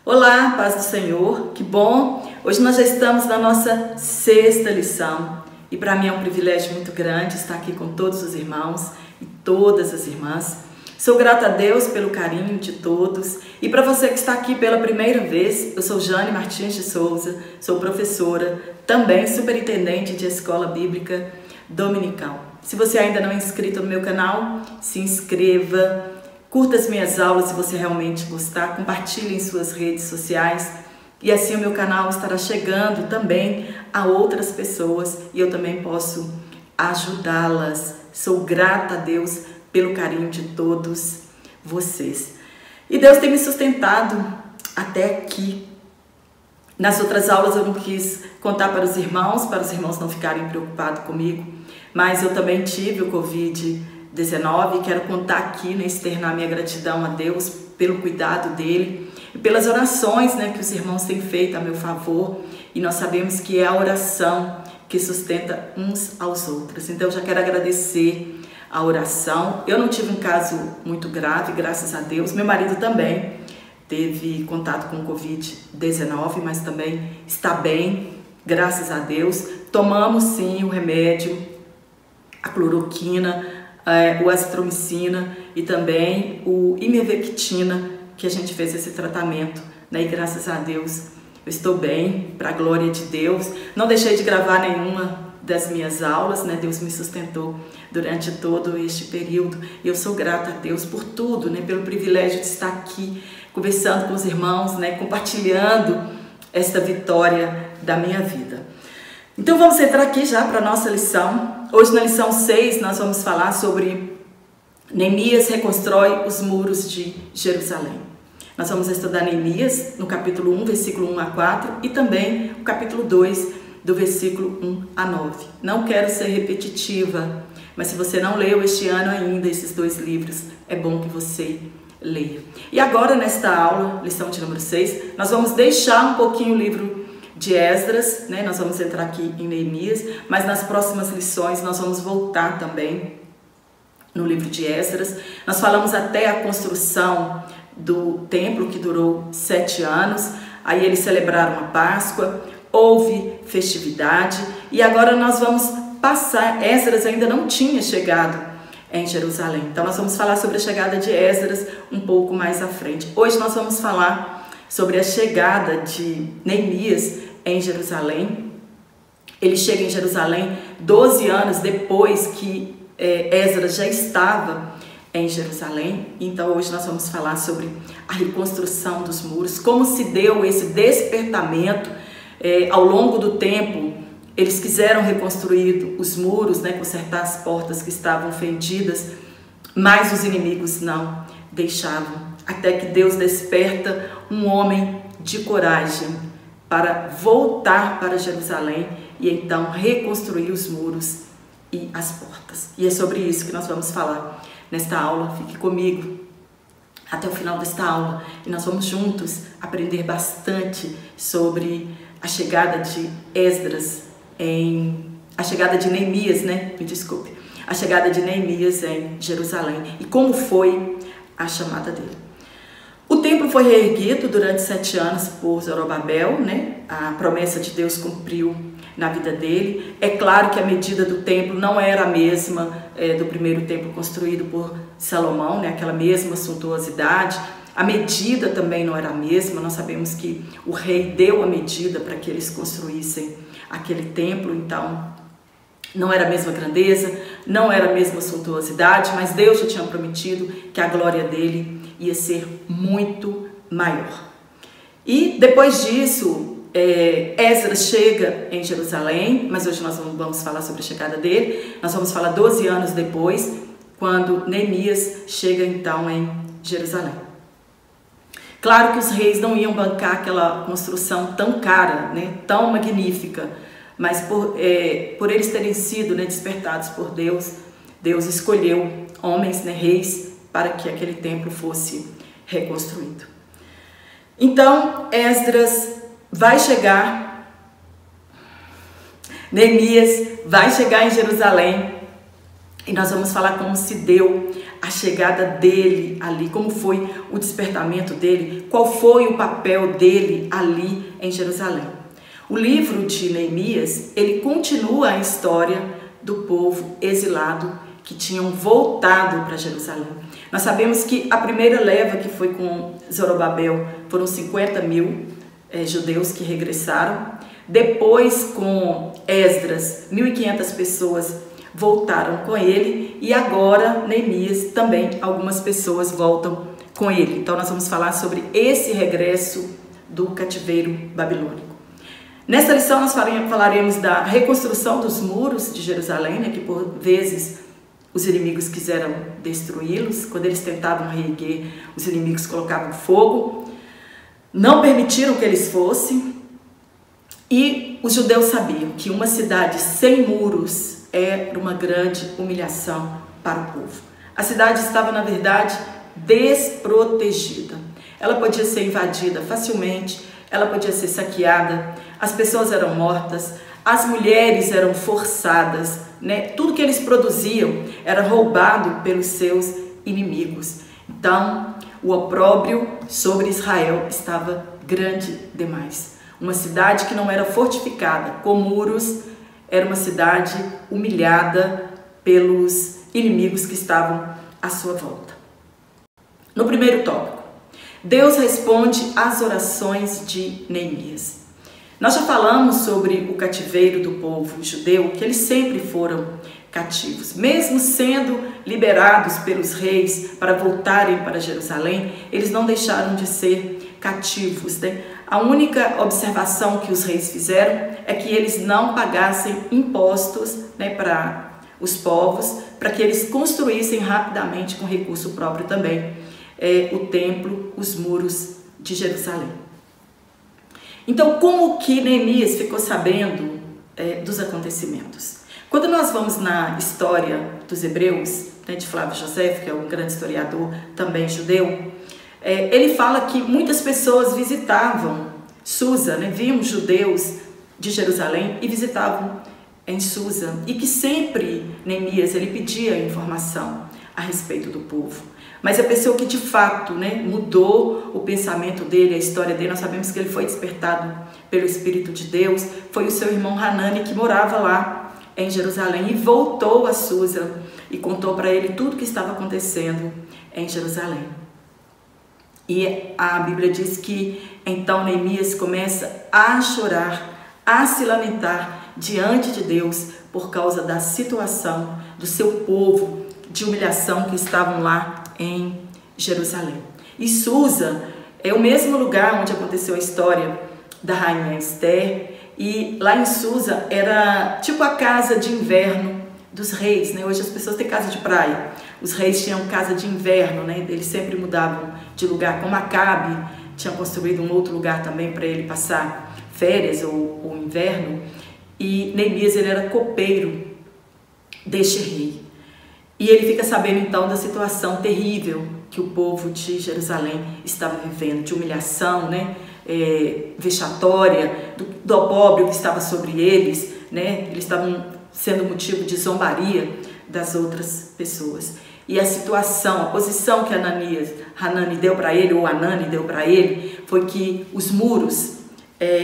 Olá, paz do Senhor, que bom! Hoje nós já estamos na nossa sexta lição e para mim é um privilégio muito grande estar aqui com todos os irmãos e todas as irmãs. Sou grata a Deus pelo carinho de todos e para você que está aqui pela primeira vez, eu sou Jane Martins de Souza, sou professora, também superintendente de escola bíblica dominical. Se você ainda não é inscrito no meu canal, se inscreva. Curta as minhas aulas se você realmente gostar, compartilhe em suas redes sociais e assim o meu canal estará chegando também a outras pessoas e eu também posso ajudá-las. Sou grata a Deus pelo carinho de todos vocês. E Deus tem me sustentado até aqui. Nas outras aulas eu não quis contar para os irmãos não ficarem preocupados comigo, mas eu também tive o Covid-19 e quero contar aqui, externar minha gratidão a Deus pelo cuidado dele e pelas orações que os irmãos têm feito a meu favor, e nós sabemos que é a oração que sustenta uns aos outros. Então eu já quero agradecer a oração. Eu não tive um caso muito grave, graças a Deus. Meu marido também teve contato com o Covid-19, mas também está bem, graças a Deus. Tomamos sim o remédio, a cloroquina, o azitromicina e também o ivermectina, que a gente fez esse tratamento, e graças a Deus eu estou bem, para a glória de Deus. Não deixei de gravar nenhuma das minhas aulas, Deus me sustentou durante todo este período e eu sou grata a Deus por tudo, pelo privilégio de estar aqui conversando com os irmãos, compartilhando esta vitória da minha vida. Então vamos entrar aqui já para a nossa lição. Hoje na lição 6 nós vamos falar sobre Neemias reconstrói os muros de Jerusalém. Nós vamos estudar Neemias no capítulo 1, versículo 1 a 4 e também o capítulo 2, do versículo 1 a 9. Não quero ser repetitiva, mas se você não leu este ano ainda esses dois livros, é bom que você leia. E agora nesta aula, lição de número 6, nós vamos deixar um pouquinho o livro de Esdras, nós vamos entrar aqui em Neemias, mas nas próximas lições nós vamos voltar também no livro de Esdras. Nós falamos até a construção do templo, que durou 7 anos, aí eles celebraram a Páscoa, houve festividade e agora nós vamos passar. Esdras ainda não tinha chegado em Jerusalém, então nós vamos falar sobre a chegada de Esdras um pouco mais à frente. Hoje nós vamos falar sobre a chegada de Neemias em Jerusalém. Ele chega em Jerusalém 12 anos depois que Esdras já estava em Jerusalém. Então hoje nós vamos falar sobre a reconstrução dos muros, como se deu esse despertamento ao longo do tempo. Eles quiseram reconstruir os muros, consertar as portas que estavam fendidas, mas os inimigos não deixavam, até que Deus desperta um homem de coragem para voltar para Jerusalém e então reconstruir os muros e as portas. E é sobre isso que nós vamos falar nesta aula. Fique comigo até o final desta aula e nós vamos juntos aprender bastante sobre a chegada de Esdras a chegada de Neemias, a chegada de Neemias em Jerusalém e como foi a chamada dele. O templo foi reerguido durante 7 anos por Zorobabel, A promessa de Deus cumpriu na vida dele. É claro que a medida do templo não era a mesma do primeiro templo construído por Salomão, aquela mesma suntuosidade. A medida também não era a mesma. Nós sabemos que o rei deu a medida para que eles construíssem aquele templo, então não era a mesma grandeza, não era a mesma suntuosidade, mas Deus já tinha prometido que a glória dele ia ser muito maior. E depois disso, Esdras chega em Jerusalém, mas hoje nós não vamos falar sobre a chegada dele, nós vamos falar 12 anos depois, quando Neemias chega então em Jerusalém. Claro que os reis não iam bancar aquela construção tão cara, tão magnífica, mas por eles terem sido despertados por Deus, Deus escolheu homens, reis, para que aquele templo fosse reconstruído. Então, Esdras vai chegar, Neemias vai chegar em Jerusalém E nós vamos falar como se deu a chegada dele ali, como foi o despertamento dele, qual foi o papel dele ali em Jerusalém. O livro de Neemias, ele continua a história do povo exilado que tinham voltado para Jerusalém. Nós sabemos que a primeira leva, que foi com Zorobabel, foram 50 mil judeus que regressaram. Depois, com Esdras, 1.500 pessoas voltaram com ele, e agora Neemias também, algumas pessoas voltam com ele. Então nós vamos falar sobre esse regresso do cativeiro babilônico. Nessa lição nós falaremos da reconstrução dos muros de Jerusalém, né, que por vezes os inimigos quiseram destruí-los. Quando eles tentavam reerguer, os inimigos colocavam fogo, não permitiram que eles fossem, e os judeus sabiam que uma cidade sem muros era uma grande humilhação para o povo. A cidade estava, na verdade, desprotegida. Ela podia ser invadida facilmente, ela podia ser saqueada, as pessoas eram mortas, as mulheres eram forçadas, né? Tudo que eles produziam era roubado pelos seus inimigos. Então, o opróbrio sobre Israel estava grande demais. Uma cidade que não era fortificada com muros, era uma cidade humilhada pelos inimigos que estavam à sua volta. No primeiro tópico, Deus responde às orações de Neemias. Nós já falamos sobre o cativeiro do povo judeu, que eles sempre foram cativos. Mesmo sendo liberados pelos reis para voltarem para Jerusalém, eles não deixaram de ser cativos, né? A única observação que os reis fizeram é que eles não pagassem impostos, né, para os povos, para que eles construíssem rapidamente, com recurso próprio também, o templo, os muros de Jerusalém. Então, como que Neemias ficou sabendo dos acontecimentos? Quando nós vamos na história dos Hebreus, né, de Flávio José, que é um grande historiador também judeu, ele fala que muitas pessoas visitavam Susa, né, viam judeus de Jerusalém e visitavam em Susa, e que sempre Neemias ele pedia informação a respeito do povo. Mas a pessoa que de fato, né, mudou o pensamento dele, a história dele, nós sabemos que ele foi despertado pelo Espírito de Deus, foi o seu irmão Hanani, que morava lá em Jerusalém e voltou a Susa e contou para ele tudo o que estava acontecendo em Jerusalém. E a Bíblia diz que então Neemias começa a chorar, a se lamentar diante de Deus por causa da situação do seu povo, de humilhação que estavam lá em Jerusalém. E Susa é o mesmo lugar onde aconteceu a história da rainha Esther, e lá em Susa era tipo a casa de inverno dos reis, né? Hoje as pessoas têm casa de praia, os reis tinham casa de inverno, né? Eles sempre mudavam de lugar, como Acabe tinha construído um outro lugar também para ele passar férias ou inverno, e Neemias ele era copeiro deste rei. E ele fica sabendo então da situação terrível que o povo de Jerusalém estava vivendo, de humilhação, né? Vexatória, do opróbrio que estava sobre eles, né? Eles estavam sendo motivo de zombaria das outras pessoas. E a situação, a posição que Hanani deu para ele, ou Anani deu para ele, foi que os muros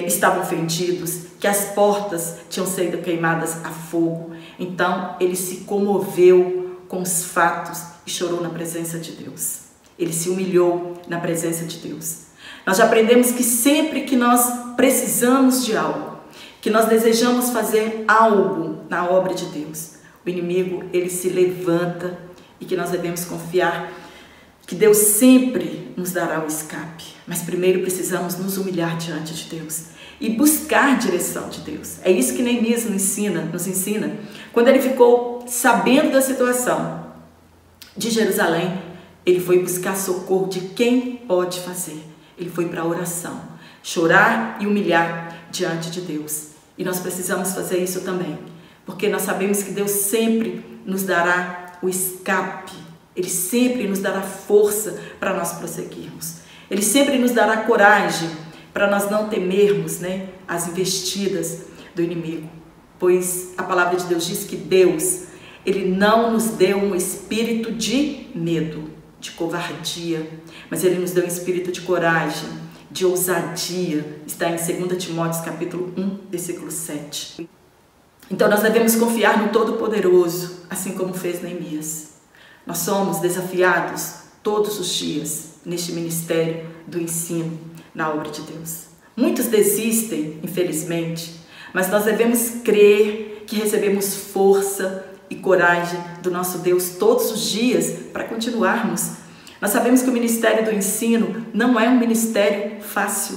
estavam fendidos, que as portas tinham sido queimadas a fogo. Então ele se comoveu com os fatos e chorou na presença de Deus. Ele se humilhou na presença de Deus. Nós já aprendemos que sempre que nós precisamos de algo, que nós desejamos fazer algo na obra de Deus, o inimigo ele se levanta, e que nós devemos confiar que Deus sempre nos dará o escape. Mas primeiro precisamos nos humilhar diante de Deus e buscar a direção de Deus. É isso que Neemias nos ensina. Quando ele ficou sabendo da situação de Jerusalém, ele foi buscar socorro de quem pode fazer. Ele foi para a oração, chorar e humilhar diante de Deus. E nós precisamos fazer isso também, porque nós sabemos que Deus sempre nos dará o escape, Ele sempre nos dará força para nós prosseguirmos. Ele sempre nos dará coragem para nós não temermos, né, as investidas do inimigo. Pois a palavra de Deus diz que Deus Ele não nos deu um espírito de medo, de covardia, mas Ele nos deu um espírito de coragem, de ousadia. Está em 2 Timóteo capítulo 1, versículo 7. Então nós devemos confiar no Todo-Poderoso, assim como fez Neemias. Nós somos desafiados todos os dias neste ministério do ensino na obra de Deus. Muitos desistem, infelizmente, mas nós devemos crer que recebemos força e coragem do nosso Deus todos os dias para continuarmos. Nós sabemos que o ministério do ensino não é um ministério fácil.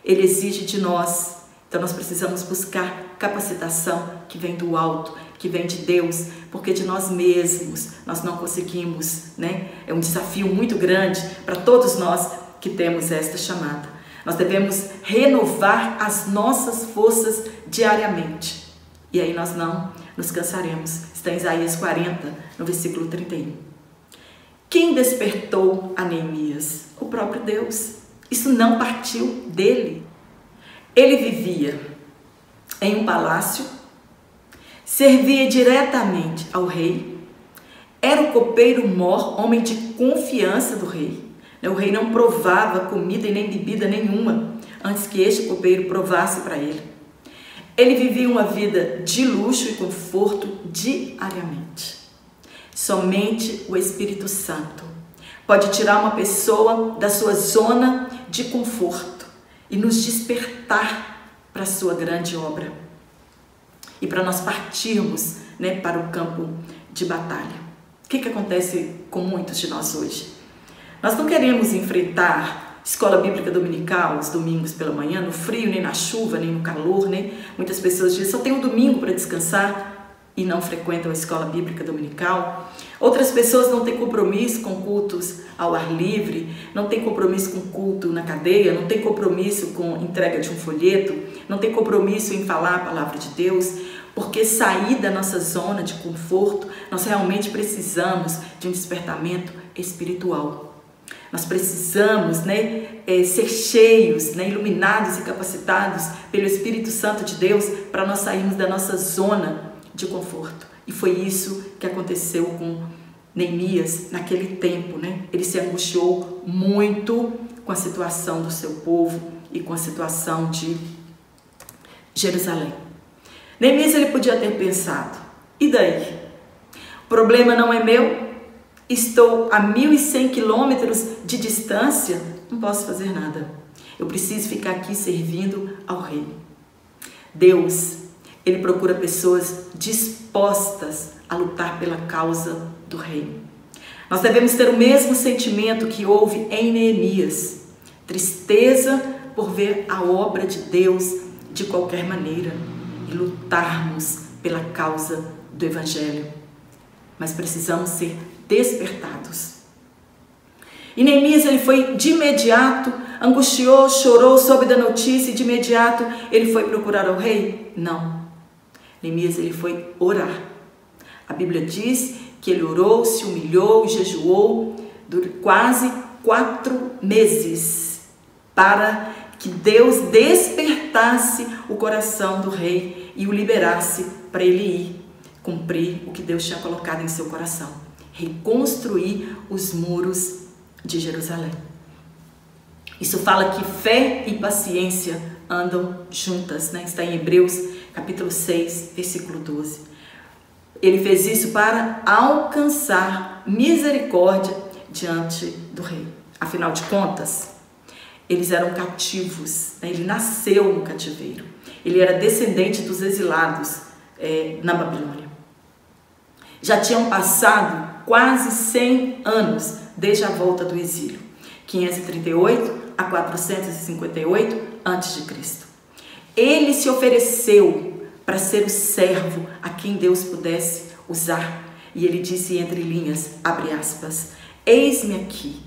Ele exige de nós. Então nós precisamos buscar capacitação que vem do alto, que vem de Deus, porque de nós mesmos nós não conseguimos, né? É um desafio muito grande para todos nós que temos esta chamada. Nós devemos renovar as nossas forças diariamente. E aí nós não nos cansaremos. Está em Isaías 40, no versículo 31. Quem despertou a Neemias? O próprio Deus. Isso não partiu dele. Ele vivia em um palácio, servia diretamente ao rei, era o copeiro-mor, homem de confiança do rei. O rei não provava comida e nem bebida nenhuma antes que este copeiro provasse para ele. Ele vivia uma vida de luxo e conforto diariamente. Somente o Espírito Santo pode tirar uma pessoa da sua zona de conforto e nos despertar para a sua grande obra e para nós partirmos, né, para o campo de batalha. O que acontece com muitos de nós hoje? Nós não queremos enfrentar escola bíblica dominical os domingos pela manhã, no frio, nem na chuva, nem no calor, né? Muitas pessoas dizem, só tem um domingo para descansar e não frequentam a escola bíblica dominical. Outras pessoas não têm compromisso com cultos ao ar livre, não têm compromisso com culto na cadeia, não têm compromisso com entrega de um folheto, não têm compromisso em falar a palavra de Deus, porque sair da nossa zona de conforto, nós realmente precisamos de um despertamento espiritual. Nós precisamos, né, ser cheios, né, iluminados e capacitados pelo Espírito Santo de Deus para nós sairmos da nossa zona de conforto. E foi isso que aconteceu com Neemias naquele tempo, né? Ele se angustiou muito com a situação do seu povo e com a situação de Jerusalém. Neemias, ele podia ter pensado, e daí? O problema não é meu? Estou a 1.100 quilômetros de distância, não posso fazer nada. Eu preciso ficar aqui servindo ao rei. Deus, ele procura pessoas dispostas a lutar pela causa do rei. Nós devemos ter o mesmo sentimento que houve em Neemias. Tristeza por ver a obra de Deus de qualquer maneira e lutarmos pela causa do Evangelho. Mas precisamos ser despertados. E Neemias, ele foi de imediato, angustiou, chorou, soube da notícia e de imediato ele foi procurar o rei? Não. Neemias, ele foi orar. A Bíblia diz que ele orou, se humilhou e jejuou durante quase 4 meses para que Deus despertasse o coração do rei e o liberasse para ele ir cumprir o que Deus tinha colocado em seu coração, reconstruir os muros de Jerusalém. Isso fala que fé e paciência andam juntas, né? Está em Hebreus capítulo 6, versículo 12. Ele fez isso para alcançar misericórdia diante do rei. Afinal de contas, eles eram cativos, né? Ele nasceu no cativeiro. Ele era descendente dos exilados na Babilônia. Já tinham passado quase 100 anos desde a volta do exílio, 538 a 458 a.C. Ele se ofereceu para ser o servo a quem Deus pudesse usar. E ele disse entre linhas, abre aspas, eis-me aqui,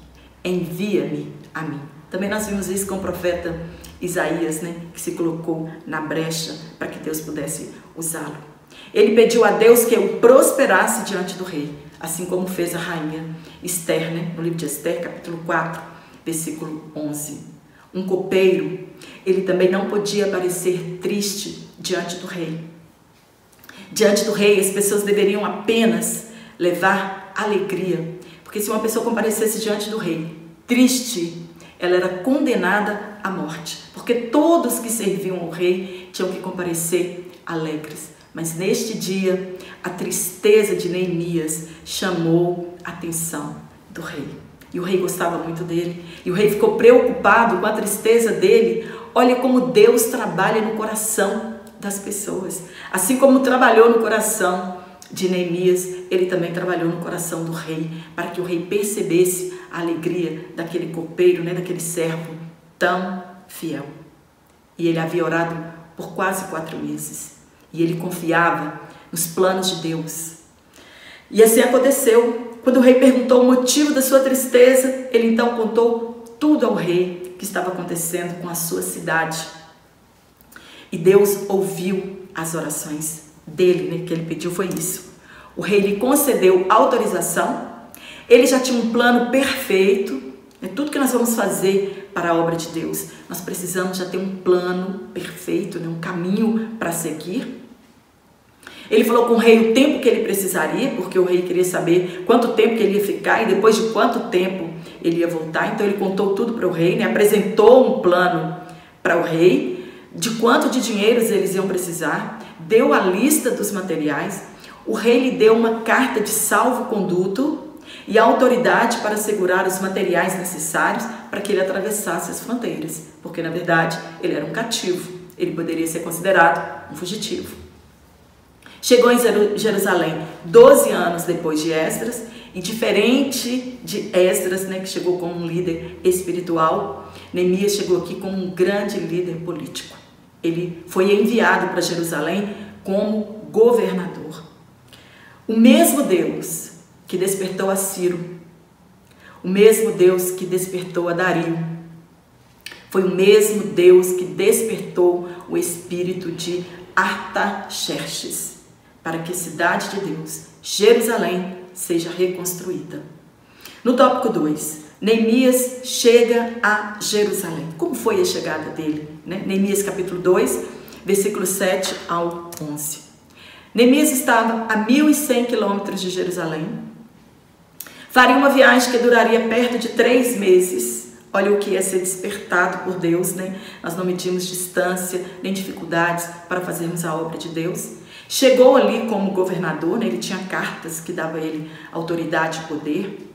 envia-me a mim. Também nós vimos isso com o profeta Isaías, né, que se colocou na brecha para que Deus pudesse usá-lo. Ele pediu a Deus que o prosperasse diante do rei, assim como fez a rainha Esther, né, no livro de Esther, capítulo 4, versículo 11. Um copeiro, ele também não podia parecer triste diante do rei. Diante do rei, as pessoas deveriam apenas levar alegria, porque se uma pessoa comparecesse diante do rei triste, ela era condenada à morte, porque todos que serviam ao rei tinham que comparecer alegres. Mas neste dia, a tristeza de Neemias chamou a atenção do rei. E o rei gostava muito dele, e o rei ficou preocupado com a tristeza dele. Olha como Deus trabalha no coração das pessoas. Assim como trabalhou no coração de Neemias, ele também trabalhou no coração do rei, para que o rei percebesse a alegria daquele copeiro, daquele servo tão fiel. E ele havia orado por quase 4 meses, e ele confiava nos planos de Deus. E assim aconteceu. Quando o rei perguntou o motivo da sua tristeza, ele então contou tudo ao rei que estava acontecendo com a sua cidade. E Deus ouviu as orações dele, que ele pediu foi isso. O rei lhe concedeu autorização, ele já tinha um plano perfeito. Tudo que nós vamos fazer para a obra de Deus, nós precisamos já ter um plano perfeito, um caminho para seguir. Ele falou com o rei o tempo que ele precisaria, porque o rei queria saber quanto tempo que ele ia ficar e depois de quanto tempo ele ia voltar. Então ele contou tudo para o rei, apresentou um plano para o rei, de quanto de dinheiro eles iam precisar, deu a lista dos materiais. O rei lhe deu uma carta de salvo-conduto e a autoridade para segurar os materiais necessários para que ele atravessasse as fronteiras, porque na verdade ele era um cativo, ele poderia ser considerado um fugitivo. Chegou em Jerusalém 12 anos depois de Esdras, e diferente de Esdras, que chegou como um líder espiritual, Neemias chegou aqui como um grande líder político. Ele foi enviado para Jerusalém como governador. O mesmo Deus que despertou a Ciro, o mesmo Deus que despertou a Dario, foi o mesmo Deus que despertou o espírito de Artaxerxes, para que a cidade de Deus, Jerusalém, seja reconstruída. No tópico 2, Neemias chega a Jerusalém. Como foi a chegada dele? Neemias capítulo 2, versículo 7 ao 11. Neemias estava a 1.100 quilômetros de Jerusalém. Faria uma viagem que duraria perto de 3 meses. Olha o que é ser despertado por Deus, Nós não medimos distância nem dificuldades para fazermos a obra de Deus. Chegou ali como governador, ele tinha cartas que davam a ele autoridade e poder.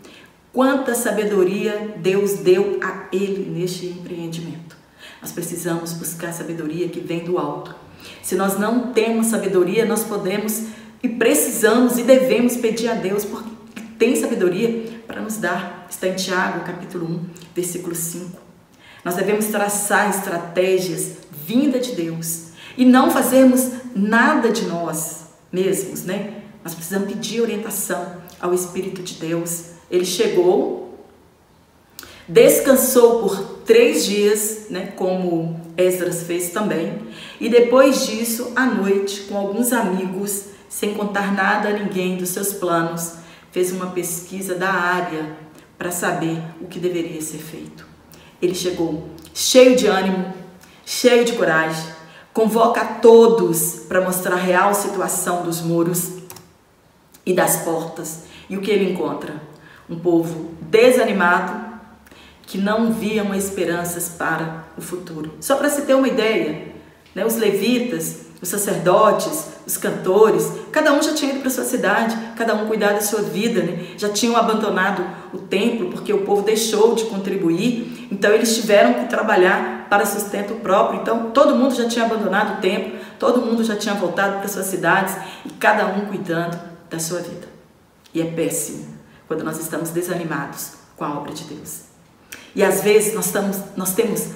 Quanta sabedoria Deus deu a ele neste empreendimento. Nós precisamos buscar sabedoria que vem do alto. Se nós não temos sabedoria, nós podemos e precisamos e devemos pedir a Deus, porque tem sabedoria para nos dar. Está em Tiago, capítulo 1, versículo 5. Nós devemos traçar estratégias vinda de Deus e não fazermos nada de nós mesmos, Nós precisamos pedir orientação ao Espírito de Deus. Ele chegou, descansou por 3 dias, como Esdras fez também, e depois disso, à noite, com alguns amigos, sem contar nada a ninguém dos seus planos, fez uma pesquisa da área para saber o que deveria ser feito. Ele chegou cheio de ânimo, cheio de coragem, convoca a todos para mostrar a real situação dos muros e das portas. E o que ele encontra? Um povo desanimado, que não viam esperanças para o futuro. Só para se ter uma ideia, os levitas, os sacerdotes, os cantores, cada um já tinha ido para sua cidade, cada um cuidar da sua vida, Já tinham abandonado o templo porque o povo deixou de contribuir, então eles tiveram que trabalhar para sustento próprio. Então todo mundo já tinha abandonado o templo, todo mundo já tinha voltado para suas cidades e cada um cuidando da sua vida. E é péssimo quando nós estamos desanimados com a obra de Deus. E às vezes nós temos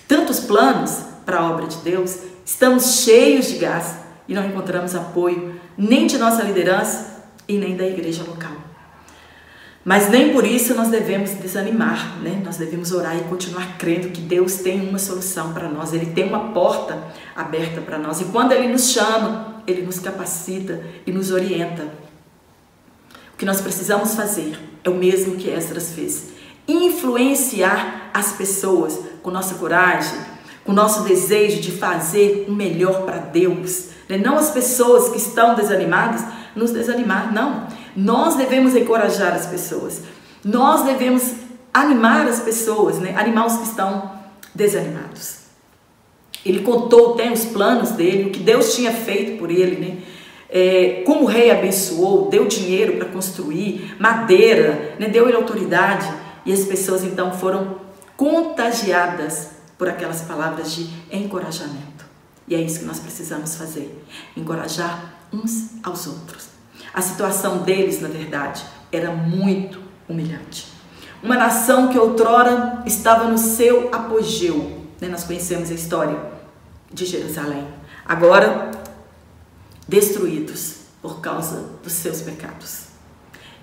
tantos planos para a obra de Deus, estamos cheios de gás e não encontramos apoio nem de nossa liderança e nem da igreja local. Mas nem por isso nós devemos desanimar, Nós devemos orar e continuar crendo que Deus tem uma solução para nós. Ele tem uma porta aberta para nós. E quando Ele nos chama, Ele nos capacita e nos orienta. O que nós precisamos fazer é o mesmo que Esdras fez. Influenciar as pessoas com nossa coragem, com nosso desejo de fazer o melhor para Deus, né? Não as pessoas que estão desanimadas nos desanimar, não. Nós devemos encorajar as pessoas, nós devemos animar as pessoas, né? Animar os que estão desanimados. Ele contou até os planos dele, o que Deus tinha feito por ele, né? Como o rei abençoou, deu dinheiro para construir, madeira, né? Deu ele autoridade, e as pessoas então foram contagiadas por aquelas palavras de encorajamento. E é isso que nós precisamos fazer, encorajar uns aos outros. A situação deles, na verdade, era muito humilhante. Uma nação que outrora estava no seu apogeu, né? Nós conhecemos a história de Jerusalém, agora destruídos por causa dos seus pecados.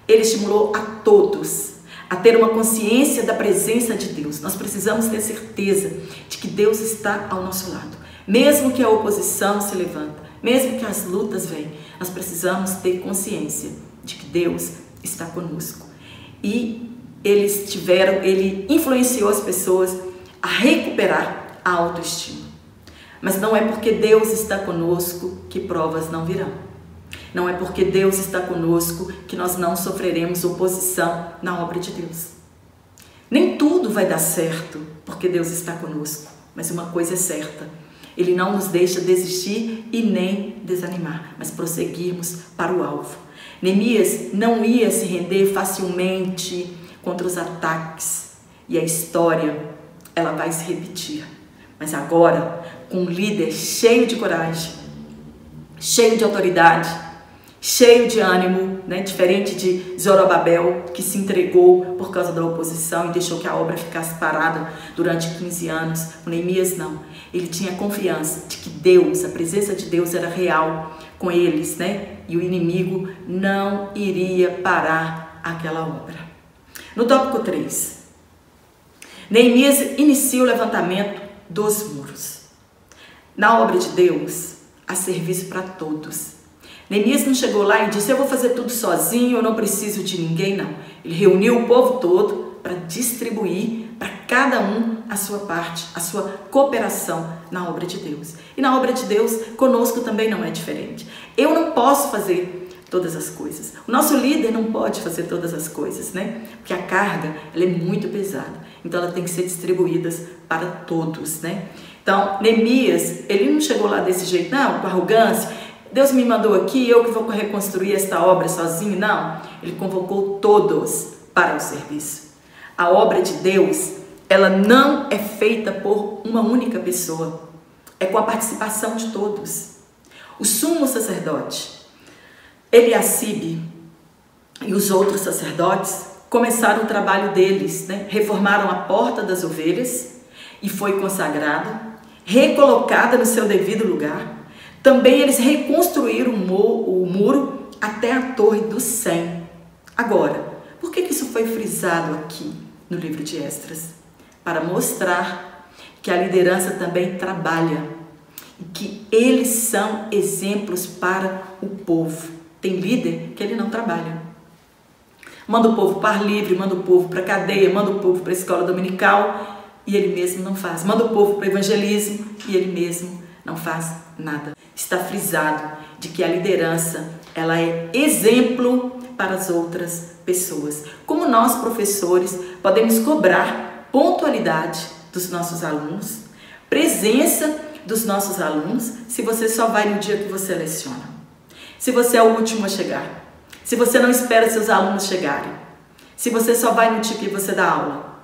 Ele estimulou a todos a ter uma consciência da presença de Deus. Nós precisamos ter certeza de que Deus está ao nosso lado. Mesmo que a oposição se levanta, mesmo que as lutas venham, nós precisamos ter consciência de que Deus está conosco. E ele influenciou as pessoas a recuperar a autoestima. Mas não é porque Deus está conosco que provas não virão. Não é porque Deus está conosco que nós não sofreremos oposição na obra de Deus. Nem tudo vai dar certo porque Deus está conosco. Mas uma coisa é certa: Ele não nos deixa desistir e nem desanimar, mas prosseguirmos para o alvo. Neemias não ia se render facilmente contra os ataques. E a história, ela vai se repetir. Mas agora, com um líder cheio de coragem, cheio de autoridade, cheio de ânimo, né? Diferente de Zorobabel, que se entregou por causa da oposição e deixou que a obra ficasse parada durante 15 anos. O Neemias não. Ele tinha confiança de que Deus, a presença de Deus era real com eles, né? E o inimigo não iria parar aquela obra. No tópico 3, Neemias inicia o levantamento dos muros. Na obra de Deus, há serviço para todos. Neemias não chegou lá e disse: eu vou fazer tudo sozinho, eu não preciso de ninguém, não. Ele reuniu o povo todo para distribuir para cada um a sua parte, a sua cooperação na obra de Deus. E na obra de Deus, conosco também não é diferente. Eu não posso fazer todas as coisas. O nosso líder não pode fazer todas as coisas, né? Porque a carga, ela é muito pesada. Então, ela tem que ser distribuída para todos, né? Então, Neemias, ele não chegou lá desse jeito, não, com arrogância. Deus me mandou aqui, eu que vou reconstruir esta obra sozinho. Não, ele convocou todos para o serviço. A obra de Deus, ela não é feita por uma única pessoa. É com a participação de todos. O sumo sacerdote, Eliacibe, e os outros sacerdotes começaram o trabalho deles, né? Reformaram a porta das ovelhas e foi consagrada, recolocada no seu devido lugar. Também eles reconstruíram o muro até a Torre do 100. Agora, por que isso foi frisado aqui no livro de Esdras? Para mostrar que a liderança também trabalha e que eles são exemplos para o povo. Tem líder que ele não trabalha. Manda o povo para ar livre, manda o povo para a cadeia, manda o povo para a escola dominical e ele mesmo não faz. Manda o povo para o evangelismo e ele mesmo não faz nada. Está frisado de que a liderança, ela é exemplo para as outras pessoas. Como nós, professores, podemos cobrar pontualidade dos nossos alunos, presença dos nossos alunos, se você só vai no dia que você leciona? Se você é o último a chegar, se você não espera seus alunos chegarem, se você só vai no dia que você dá aula,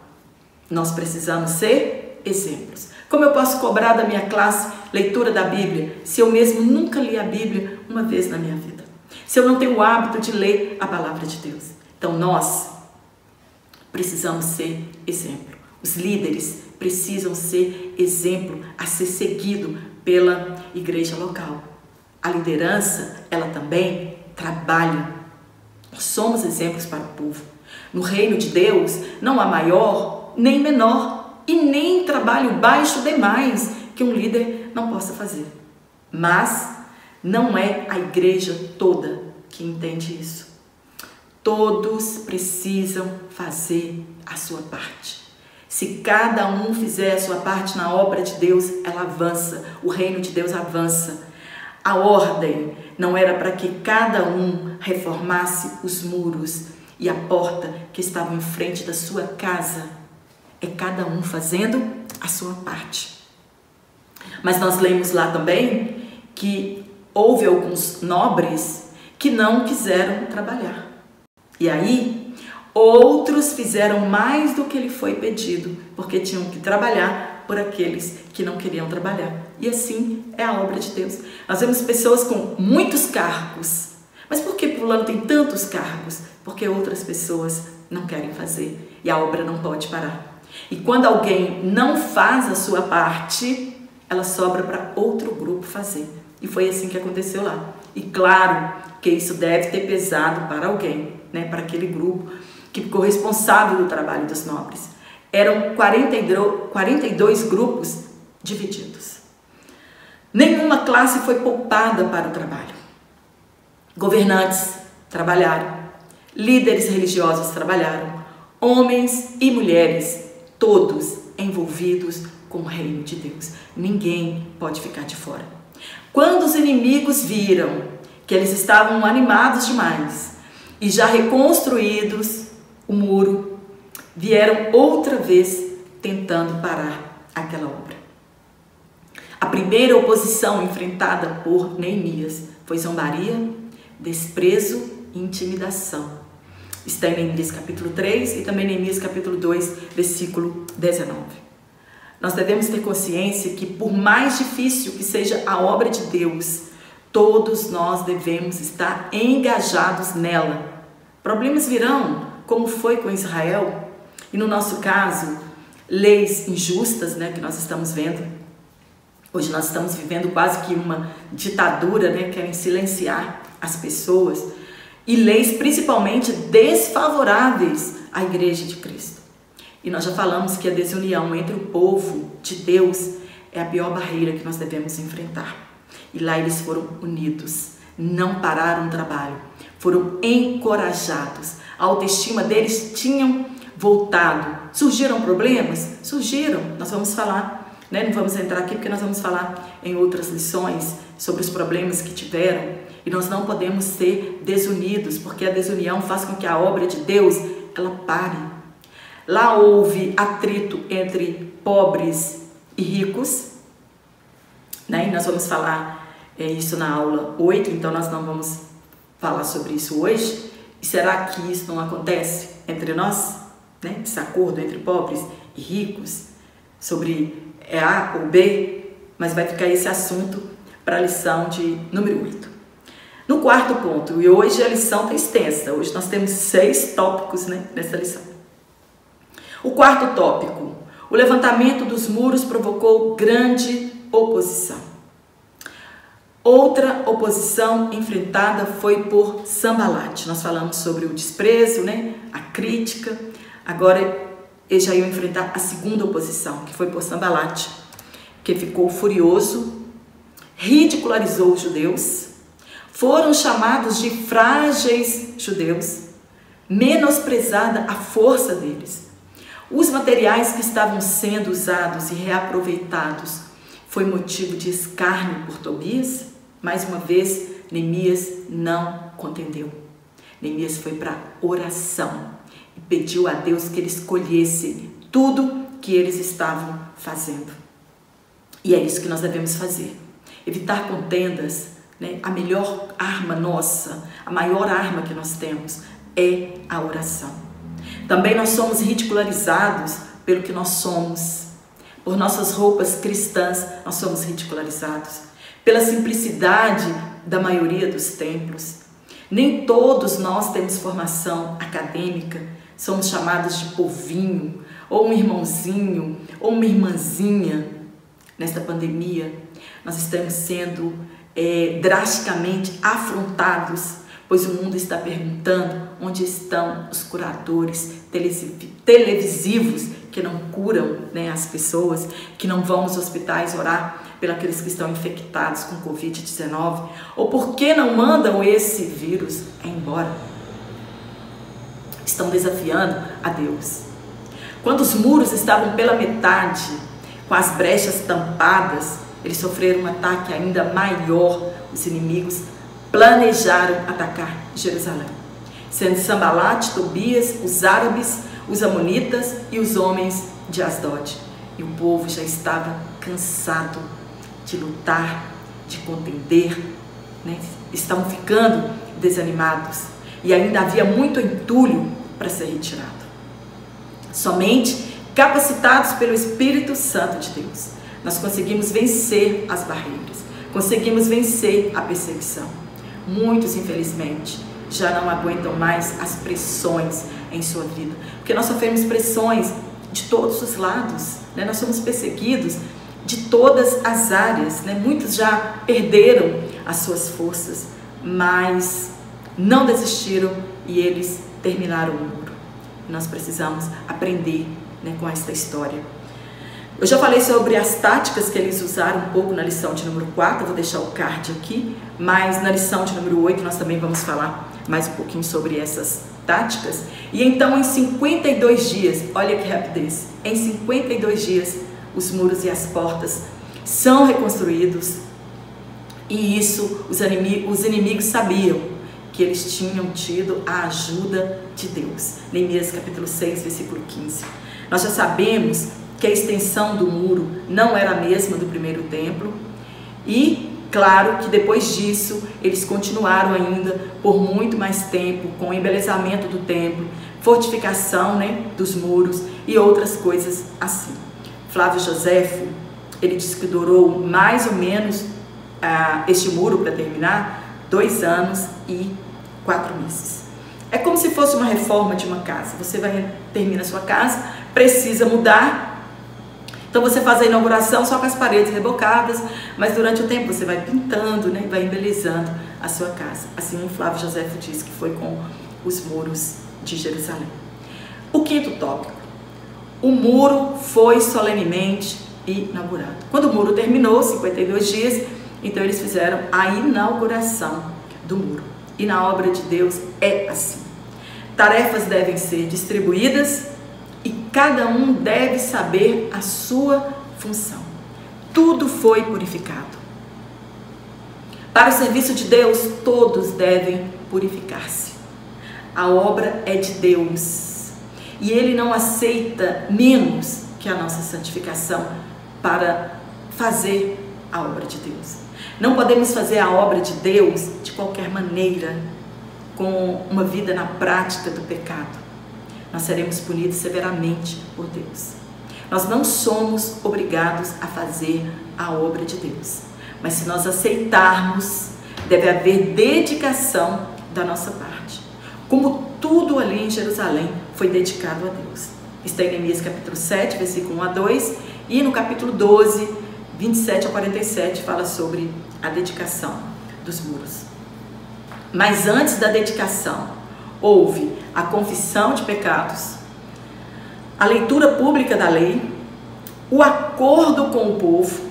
nós precisamos ser exemplos. Como eu posso cobrar da minha classe leitura da Bíblia, se eu mesmo nunca li a Bíblia uma vez na minha vida? Se eu não tenho o hábito de ler a palavra de Deus? Então nós precisamos ser exemplo. Os líderes precisam ser exemplo a ser seguido pela igreja local. A liderança, ela também trabalha. Nós somos exemplos para o povo. No reino de Deus não há maior nem menor e nem trabalho baixo demais que um líder não possa fazer. Mas não é a igreja toda que entende isso. Todos precisam fazer a sua parte. Se cada um fizer a sua parte na obra de Deus, ela avança. O reino de Deus avança. A ordem não era para que cada um reformasse os muros e a porta que estavam em frente da sua casa. É cada um fazendo a sua parte. Mas nós lemos lá também que houve alguns nobres que não quiseram trabalhar. E aí, outros fizeram mais do que lhe foi pedido, porque tinham que trabalhar por aqueles que não queriam trabalhar. E assim é a obra de Deus. Nós vemos pessoas com muitos cargos. Mas por que fulano tem tantos cargos? Porque outras pessoas não querem fazer e a obra não pode parar. E quando alguém não faz a sua parte, ela sobra para outro grupo fazer. E foi assim que aconteceu lá. E claro que isso deve ter pesado para alguém, né? Para aquele grupo que ficou responsável do trabalho dos nobres. Eram 42 grupos divididos. Nenhuma classe foi poupada para o trabalho. Governantes trabalharam, líderes religiosos trabalharam, homens e mulheres, todos envolvidos com o reino de Deus. Ninguém pode ficar de fora. Quando os inimigos viram que eles estavam animados demais e já reconstruídos o muro, vieram outra vez tentando parar aquela obra. A primeira oposição enfrentada por Neemias foi zombaria, desprezo e intimidação. Está em Neemias capítulo 3 e também Neemias capítulo 2, versículo 19. Nós devemos ter consciência que por mais difícil que seja a obra de Deus, todos nós devemos estar engajados nela. Problemas virão, como foi com Israel, e no nosso caso, leis injustas, né, que nós estamos vendo. Hoje nós estamos vivendo quase que uma ditadura, né, querem silenciar as pessoas, e leis principalmente desfavoráveis à Igreja de Cristo. E nós já falamos que a desunião entre o povo de Deus é a pior barreira que nós devemos enfrentar. E lá eles foram unidos, não pararam o trabalho, foram encorajados. A autoestima deles tinham voltado. Surgiram problemas? Surgiram. Nós vamos falar, né? Não vamos entrar aqui porque nós vamos falar em outras lições sobre os problemas que tiveram. E nós não podemos ser desunidos, porque a desunião faz com que a obra de Deus, ela pare. Lá houve atrito entre pobres e ricos, né? E nós vamos falar isso na aula 8, então nós não vamos falar sobre isso hoje. E será que isso não acontece entre nós? Né? Desacordo entre pobres e ricos, sobre A ou B, mas vai ficar esse assunto para a lição de número 8. No quarto ponto, e hoje a lição está extensa, hoje nós temos 6 tópicos, né, nessa lição. O quarto tópico, o levantamento dos muros provocou grande oposição. Outra oposição enfrentada foi por Sambalate. Nós falamos sobre o desprezo, né, a crítica. Agora eles já iam enfrentar a segunda oposição, que foi por Sambalate, que ficou furioso, ridicularizou os judeus, foram chamados de frágeis judeus, menosprezada a força deles. Os materiais que estavam sendo usados e reaproveitados foi motivo de escárnio por Tobias. Mais uma vez, Neemias não contendeu. Neemias foi para oração e pediu a Deus que ele escolhesse tudo que eles estavam fazendo. E é isso que nós devemos fazer. Evitar contendas, né? A melhor arma nossa, a maior arma que nós temos é a oração. Também nós somos ridicularizados pelo que nós somos. Por nossas roupas cristãs, nós somos ridicularizados. Pela simplicidade da maioria dos templos. Nem todos nós temos formação acadêmica, somos chamados de povinho, ou um irmãozinho, ou uma irmãzinha. Nesta pandemia, nós estamos sendo drasticamente afrontados, pois o mundo está perguntando onde estão os curadores televisivos que não curam, né, as pessoas, que não vão nos hospitais orar pelos que estão infectados com Covid-19, ou por que não mandam esse vírus embora. Estão desafiando a Deus. Quando os muros estavam pela metade, com as brechas tampadas, eles sofreram um ataque ainda maior. Os inimigos planejaram atacar Jerusalém, sendo Sambalate, Tobias, os árabes, os amonitas e os homens de Asdod. E o povo já estava cansado de lutar, de contender, né? Estavam ficando desanimados e ainda havia muito entulho para ser retirado. Somente capacitados pelo Espírito Santo de Deus, nós conseguimos vencer as barreiras, conseguimos vencer a perseguição. Muitos, infelizmente, já não aguentam mais as pressões em sua vida, porque nós sofremos pressões de todos os lados, né? Nós somos perseguidos de todas as áreas, né? Muitos já perderam as suas forças, mas não desistiram e eles terminaram o muro. Nós precisamos aprender, né, com esta história. Eu já falei sobre as táticas que eles usaram um pouco na lição de número 4, eu vou deixar o card aqui, mas na lição de número 8 nós também vamos falar mais um pouquinho sobre essas táticas. E então em 52 dias, olha que rapidez, em 52 dias os muros e as portas são reconstruídos, e isso os inimigos sabiam que eles tinham tido a ajuda de Deus. Neemias capítulo 6, versículo 15. Nós já sabemos que a extensão do muro não era a mesma do primeiro templo e, claro, que depois disso eles continuaram ainda por muito mais tempo com o embelezamento do templo, fortificação, né, dos muros e outras coisas assim. Flávio Joséfo, ele diz que durou mais ou menos este muro para terminar 2 anos e 4 meses. É como se fosse uma reforma de uma casa. Você termina a sua casa, precisa mudar, então você faz a inauguração só com as paredes rebocadas, mas durante o tempo você vai pintando, né, vai embelezando a sua casa. Assim Flávio Joséfo diz que foi com os muros de Jerusalém. O quinto tópico: o muro foi solenemente inaugurado. Quando o muro terminou, 52 dias, então eles fizeram a inauguração do muro. E na obra de Deus é assim. Tarefas devem ser distribuídas e cada um deve saber a sua função. Tudo foi purificado. Para o serviço de Deus, todos devem purificar-se. A obra é de Deus e Ele não aceita menos que a nossa santificação para fazer a obra de Deus. Não podemos fazer a obra de Deus de qualquer maneira, com uma vida na prática do pecado. Nós seremos punidos severamente por Deus. Nós não somos obrigados a fazer a obra de Deus, mas se nós aceitarmos, deve haver dedicação da nossa parte, como tudo ali em Jerusalém foi dedicado a Deus. Está em Neemias capítulo 7, versículo 1 a 2, e no capítulo 12, 27 a 47, fala sobre a dedicação dos muros. Mas antes da dedicação, houve a confissão de pecados, a leitura pública da lei, o acordo com o povo,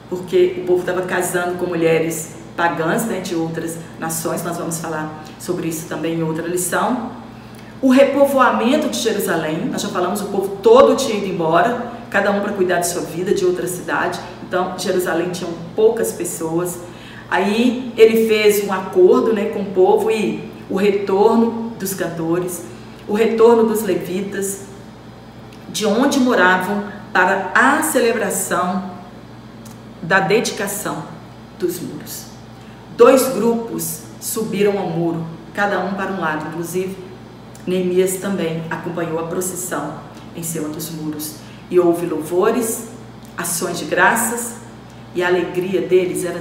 porque o povo estava casando com mulheres pagãs, né, de outras nações. Nós vamos falar sobre isso também em outra lição. O repovoamento de Jerusalém, nós já falamos, o povo todo tinha ido embora, cada um para cuidar de sua vida, de outra cidade. Então, Jerusalém tinha poucas pessoas. Aí ele fez um acordo, né, com o povo, e o retorno dos cantores, o retorno dos levitas, de onde moravam, para a celebração da dedicação dos muros. 2 grupos subiram ao muro, cada um para um lado. Inclusive, Neemias também acompanhou a procissão em cima dos muros. E houve louvores, ações de graças, e a alegria deles era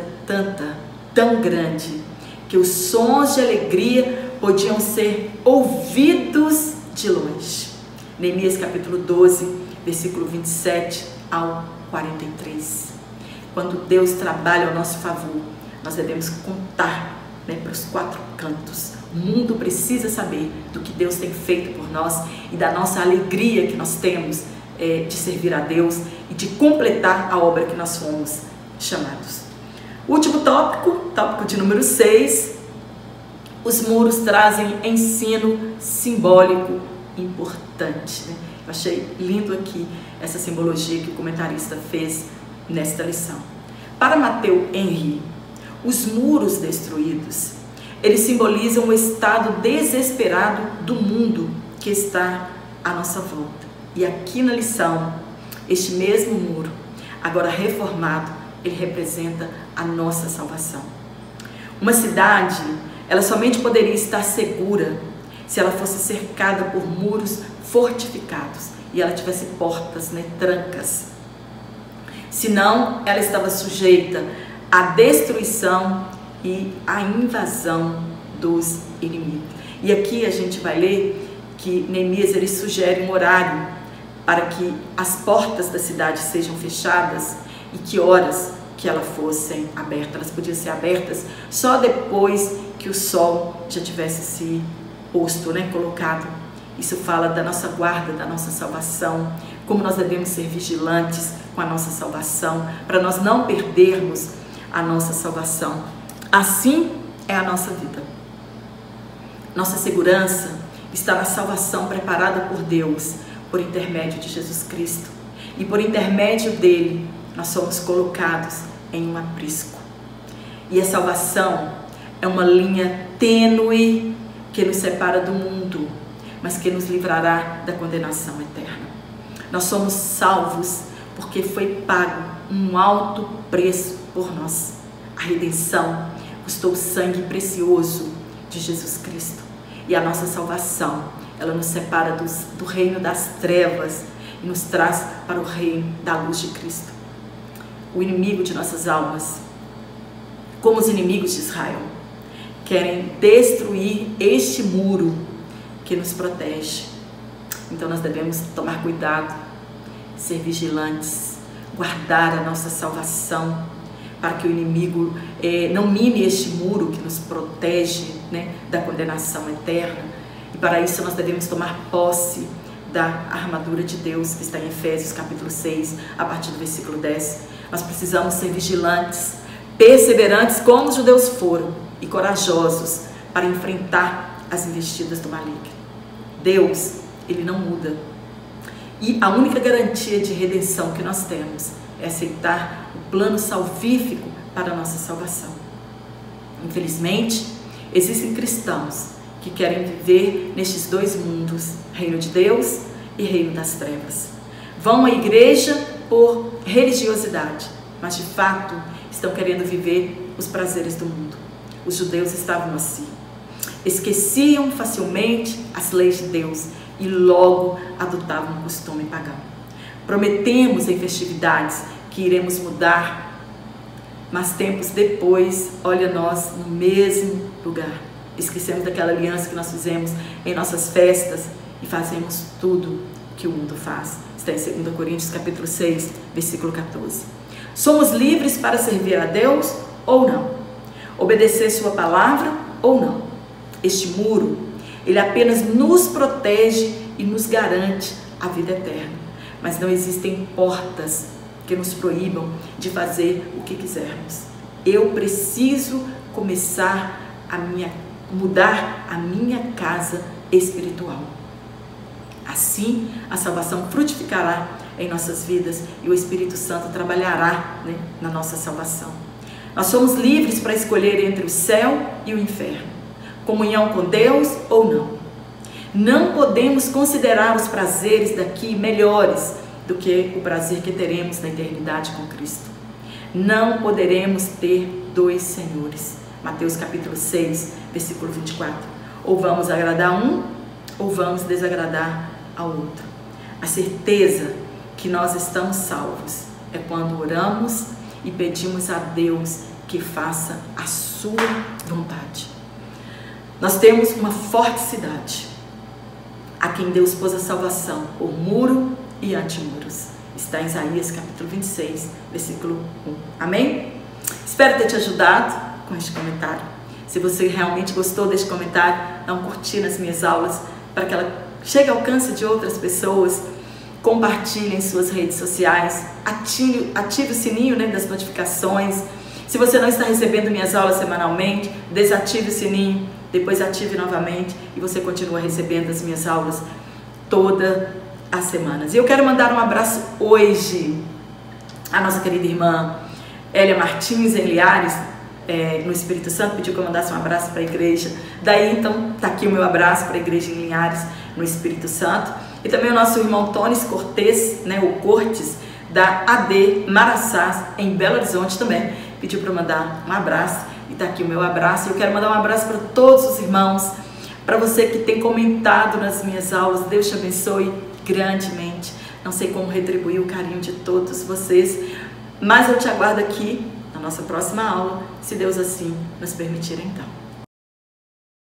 tão grande, que os sons de alegria podiam ser ouvidos de longe. Neemias capítulo 12, versículo 27 ao 43. Quando Deus trabalha ao nosso favor, nós devemos contar, né, para os 4 cantos. O mundo precisa saber do que Deus tem feito por nós e da nossa alegria que nós temos de servir a Deus e de completar a obra que nós fomos chamados. O último tópico de número 6, os muros trazem ensino simbólico importante, né? Eu achei lindo aqui essa simbologia que o comentarista fez nesta lição. Para Matteo Henry, os muros destruídos, eles simbolizam o estado desesperado do mundo que está à nossa volta. E aqui na lição, este mesmo muro, agora reformado, ele representa a nossa salvação. Uma cidade, ela somente poderia estar segura se ela fosse cercada por muros fortificados e ela tivesse portas, trancas. Senão, ela estava sujeita à destruição e à invasão dos inimigos. E aqui a gente vai ler que Neemias ele sugere um horário para que as portas da cidade sejam fechadas e que horas que elas fossem abertas. Elas podiam ser abertas só depois que o sol já tivesse se posto, colocado. Isso fala da nossa guarda, da nossa salvação, como nós devemos ser vigilantes com a nossa salvação, para nós não perdermos a nossa salvação. Assim é a nossa vida. Nossa segurança está na salvação preparada por Deus, por intermédio de Jesus Cristo. E por intermédio dele, nós somos colocados em um aprisco. E a salvação é uma linha tênue que nos separa do mundo, mas que nos livrará da condenação eterna. Nós somos salvos porque foi pago um alto preço por nós. A redenção custou o sangue precioso de Jesus Cristo. E a nossa salvação, ela nos separa do reino das trevas e nos traz para o reino da luz de Cristo. O inimigo de nossas almas, como os inimigos de Israel, querem destruir este muro que nos protege. Então nós devemos tomar cuidado, ser vigilantes, guardar a nossa salvação, para que o inimigo não mine este muro que nos protege da condenação eterna. E para isso nós devemos tomar posse da armadura de Deus, que está em Efésios capítulo 6, a partir do versículo 10. Nós precisamos ser vigilantes, perseverantes como os judeus foram e corajosos para enfrentar as investidas do maligno. Deus, ele não muda. E a única garantia de redenção que nós temos é aceitar o plano salvífico para a nossa salvação. Infelizmente, existem cristãos que querem viver nestes dois mundos, reino de Deus e reino das trevas. Vão à igreja por religiosidade, mas de fato estão querendo viver os prazeres do mundo. Os judeus estavam assim. Esqueciam facilmente as leis de Deus e logo adotavam um costume pagão. Prometemos em festividades que iremos mudar, mas tempos depois, olha nós no mesmo lugar. Esquecemos daquela aliança que nós fizemos em nossas festas e fazemos tudo que o mundo faz. Está em 2 Coríntios capítulo 6, versículo 14. Somos livres para servir a Deus ou não? Obedecer sua palavra ou não? Este muro, ele apenas nos protege e nos garante a vida eterna. Mas não existem portas que nos proíbam de fazer o que quisermos. Eu preciso começar mudar a minha casa espiritual. Assim, a salvação frutificará em nossas vidas e o Espírito Santo trabalhará na nossa salvação. Nós somos livres para escolher entre o céu e o inferno, comunhão com Deus ou não. Não podemos considerar os prazeres daqui melhores do que o prazer que teremos na eternidade com Cristo. Não poderemos ter dois senhores. Mateus capítulo 6, versículo 24. Ou vamos agradar um, ou vamos desagradar ao outro. A certeza que nós estamos salvos é quando oramos e pedimos a Deus que faça a sua vontade. Nós temos uma forte cidade, a quem Deus pôs a salvação por muro e antimuros. Está em Isaías capítulo 26, versículo 1. Amém? Espero ter te ajudado com este comentário. Se você realmente gostou deste comentário, dá um curtir nas minhas aulas para que ela chegue ao alcance de outras pessoas. Compartilhe em suas redes sociais, ative o sininho das notificações. Se você não está recebendo minhas aulas semanalmente, desative o sininho, depois ative novamente e você continua recebendo as minhas aulas todas as semanas. E eu quero mandar um abraço hoje à nossa querida irmã Hélia Martins, em Linhares, no Espírito Santo, pediu que eu mandasse um abraço para a igreja. Daí, então, tá aqui o meu abraço para a igreja em Linhares, no Espírito Santo. E também o nosso irmão Tônis Cortez, né, o Cortes, da AD Maraçás, em Belo Horizonte também, pediu para eu mandar um abraço. E tá aqui o meu abraço. Eu quero mandar um abraço para todos os irmãos, para você que tem comentado nas minhas aulas. Deus te abençoe grandemente. Não sei como retribuir o carinho de todos vocês, mas eu te aguardo aqui na nossa próxima aula, se Deus assim nos permitir então.